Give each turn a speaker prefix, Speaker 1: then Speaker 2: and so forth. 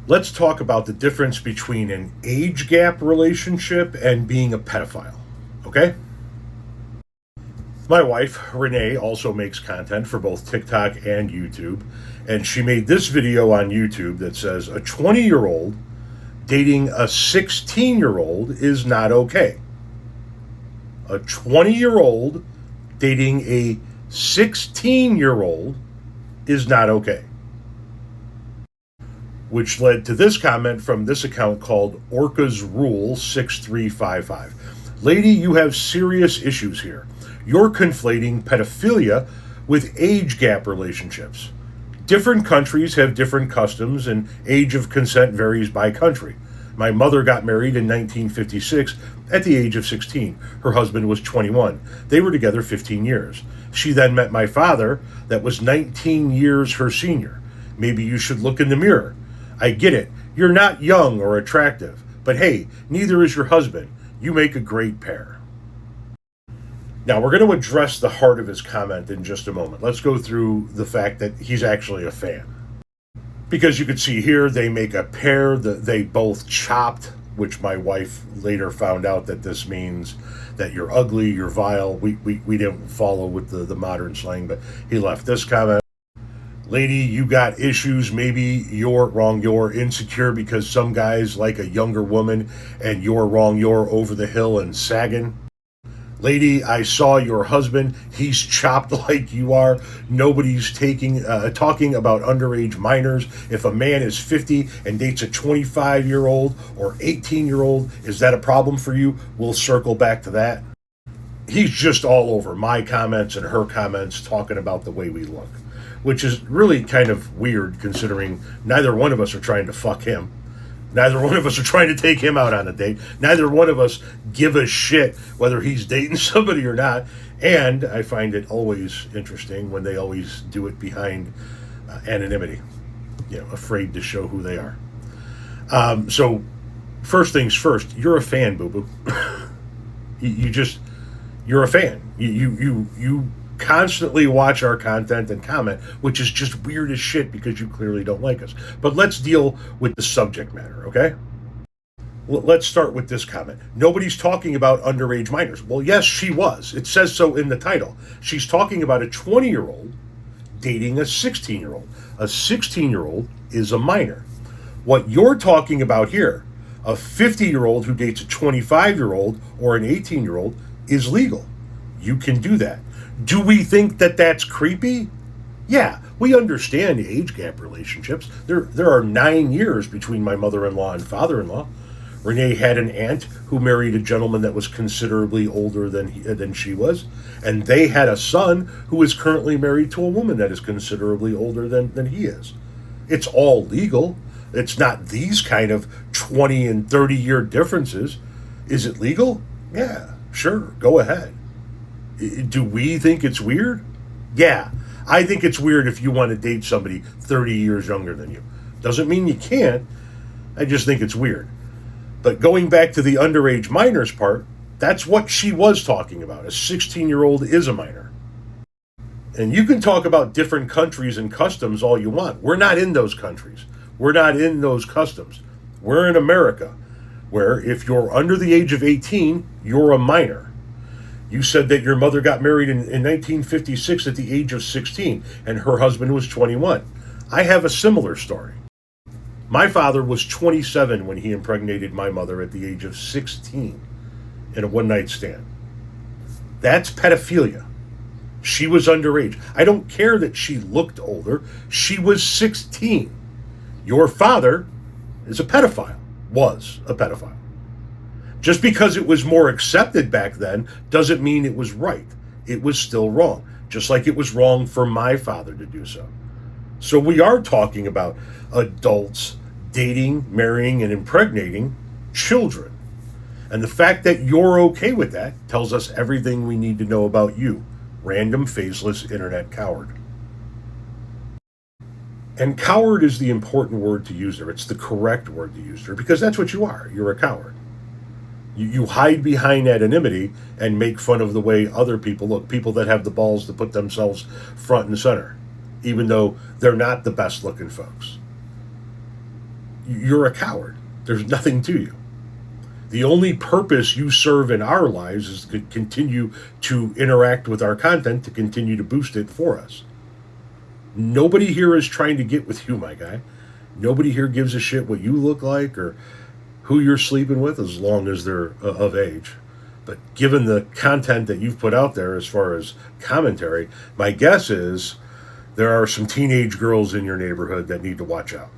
Speaker 1: Let's talk about the difference between an age gap relationship and being a pedophile. Okay? My wife, Renee, also makes content for both TikTok and YouTube. And she made this video on YouTube that says a 20-year-old dating a 16-year-old is not okay. A 20-year-old dating a 16-year-old is not okay. Which led to this comment from this account called Orca's Rule 6355. Lady, you have serious issues here. You're conflating pedophilia with age gap relationships. Different countries have different customs, and age of consent varies by country. My mother got married in 1956 at the age of 16. Her husband was 21. They were together 15 years. She then met my father, that was 19 years her senior. Maybe you should look in the mirror. I get it. You're not young or attractive. But hey, neither is your husband. You make a great pair. Now, we're going to address the heart of his comment in just a moment. Let's go through the fact that he's actually a fan. Because you can see here, they make a pair. They both chopped, which my wife later found out that this means that you're ugly, you're vile. We didn't follow with the modern slang, but he left this comment. Lady, you got issues. Maybe you're wrong. You're insecure because some guys like a younger woman, and you're wrong. You're over the hill and sagging. Lady, I saw your husband. He's chopped like you are. Nobody's talking about underage minors. If a man is 50 and dates a 25-year-old or 18-year-old, is that a problem for you? We'll circle back to that. He's just all over my comments and her comments talking about the way we look, which is really kind of weird considering neither one of us are trying to fuck him. Neither one of us are trying to take him out on a date. Neither one of us give a shit whether he's dating somebody or not. And I find it always interesting when they always do it behind anonymity, afraid to show who they are. So first things first, you're a fan, boo-boo. You're a fan. You constantly watch our content and comment, which is just weird as shit because you clearly don't like us. But let's deal with the subject matter, okay? Let's start with this comment. Nobody's talking about underage minors. Well, yes, she was. It says so in the title. She's talking about a 20-year-old dating a 16-year-old. A 16-year-old is a minor. What you're talking about here, a 50-year-old who dates a 25-year-old or an 18-year-old, is legal. You can do that. Do we think that that's creepy? Yeah, we understand age gap relationships. There are 9 years between my mother-in-law and father-in-law. Renee had an aunt who married a gentleman that was considerably older than she was, and they had a son who is currently married to a woman that is considerably older than he is. It's all legal. It's not these kind of 20 and 30-year differences. Is it legal? Yeah, sure, go ahead. Do we think it's weird? Yeah, I think it's weird if you want to date somebody 30 years younger than you. Doesn't mean you can't. I just think it's weird. But going back to the underage minors part, that's what she was talking about. A 16-year-old is a minor. And you can talk about different countries and customs all you want. We're not in those countries. We're not in those customs. We're in America, where if you're under the age of 18, you're a minor. You said that your mother got married in 1956 at the age of 16, and her husband was 21. I have a similar story. My father was 27 when he impregnated my mother at the age of 16 in a one-night stand. That's pedophilia. She was underage. I don't care that she looked older. She was 16. Your father is a pedophile, was a pedophile. Just because it was more accepted back then doesn't mean it was right. It was still wrong, just like it was wrong for my father to do so. So we are talking about adults dating, marrying, and impregnating children. And the fact that you're okay with that tells us everything we need to know about you, random, faceless internet coward. And coward is the important word to use there. It's the correct word to use there because that's what you are. You're a coward. You hide behind anonymity and make fun of the way other people look, people that have the balls to put themselves front and center, even though they're not the best looking folks. you're a coward. There's nothing to you. The only purpose you serve in our lives is to continue to interact with our content, to continue to boost it for us. Nobody here is trying to get with you, my guy. Nobody here gives a shit what you look like or who you're sleeping with, as long as they're of age. But given the content that you've put out there as far as commentary, my guess is there are some teenage girls in your neighborhood that need to watch out.